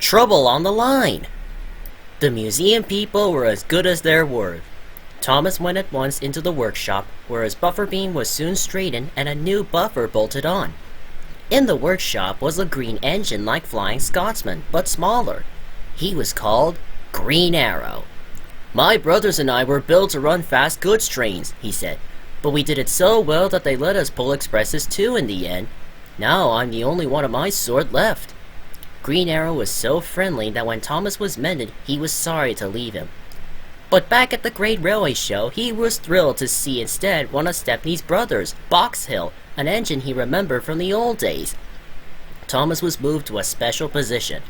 Trouble on the line! The museum people were as good as their word. Thomas went at once into the workshop, where his buffer beam was soon straightened and a new buffer bolted on. In the workshop was a green engine like Flying Scotsman, but smaller. He was called Green Arrow. "My brothers and I were built to run fast goods trains," he said, "but we did it so well that they let us pull expresses too in the end. Now I'm the only one of my sort left." Green Arrow was so friendly that when Thomas was mended, he was sorry to leave him. But back at the Great Railway Show, he was thrilled to see instead one of Stepney's brothers, Box Hill, an engine he remembered from the old days. Thomas was moved to a special position.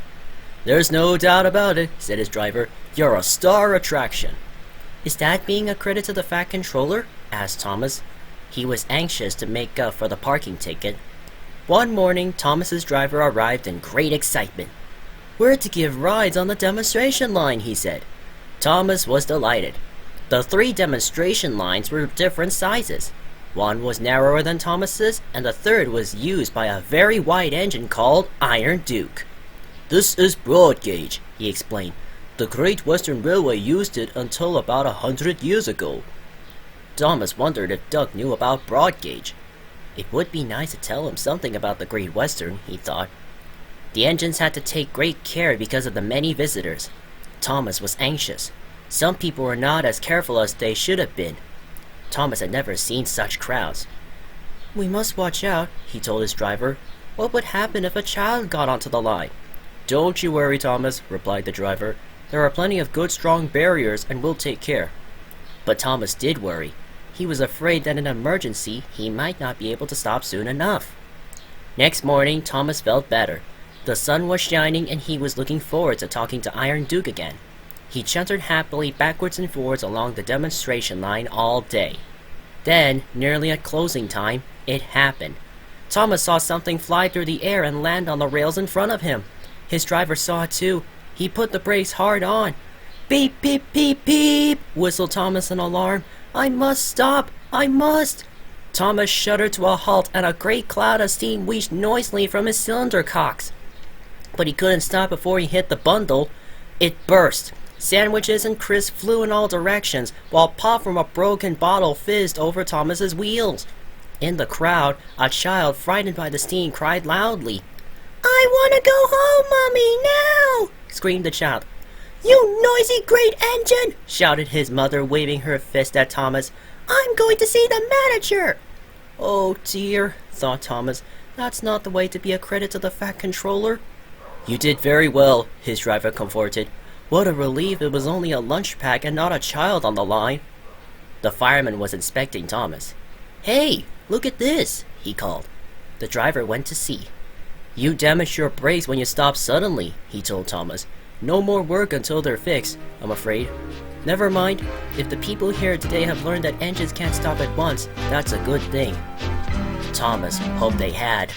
"There's no doubt about it," said his driver. "You're a star attraction." "Is that being a credit to the Fat Controller?" asked Thomas. He was anxious to make up for the parking ticket. One morning, Thomas's driver arrived in great excitement. "We're to give rides on the demonstration line," he said. Thomas was delighted. The 3 demonstration lines were different sizes. One was narrower than Thomas's, and the third was used by a very wide engine called Iron Duke. "This is broad gauge," he explained. "The Great Western Railway used it until about 100 years ago." Thomas wondered if Doug knew about broad gauge. It would be nice to tell him something about the Great Western, he thought. The engines had to take great care because of the many visitors. Thomas was anxious. Some people were not as careful as they should have been. Thomas had never seen such crowds. "We must watch out," he told his driver. "What would happen if a child got onto the line?" "Don't you worry, Thomas," replied the driver. "There are plenty of good strong barriers and we'll take care." But Thomas did worry. He was afraid that in an emergency he might not be able to stop soon enough. Next morning, Thomas felt better. The sun was shining and he was looking forward to talking to Iron Duke again. He chantered happily backwards and forwards along the demonstration line all day. Then, nearly at closing time, it happened. Thomas saw something fly through the air and land on the rails in front of him. His driver saw it too. He put the brakes hard on. "Beep, beep, beep, beep," whistled Thomas in alarm. "I must stop! I must!" Thomas shuddered to a halt and a great cloud of steam wheezed noisily from his cylinder cocks. But he couldn't stop before he hit the bundle. It burst. Sandwiches and crisps flew in all directions, while pop from a broken bottle fizzed over Thomas's wheels. In the crowd, a child frightened by the steam cried loudly. "I want to go home, Mommy, now!" screamed the child. "You noisy great engine!" shouted his mother, waving her fist at Thomas. "I'm going to see the manager!" "Oh dear," thought Thomas. "That's not the way to be a credit to the Fat Controller." "You did very well," his driver comforted. "What a relief it was only a lunch pack and not a child on the line." The fireman was inspecting Thomas. "Hey, look at this," he called. The driver went to see. "You damaged your brakes when you stopped suddenly," he told Thomas. "No more work until they're fixed, I'm afraid." "Never mind. If the people here today have learned that engines can't stop at once, that's a good thing." Thomas hoped they had.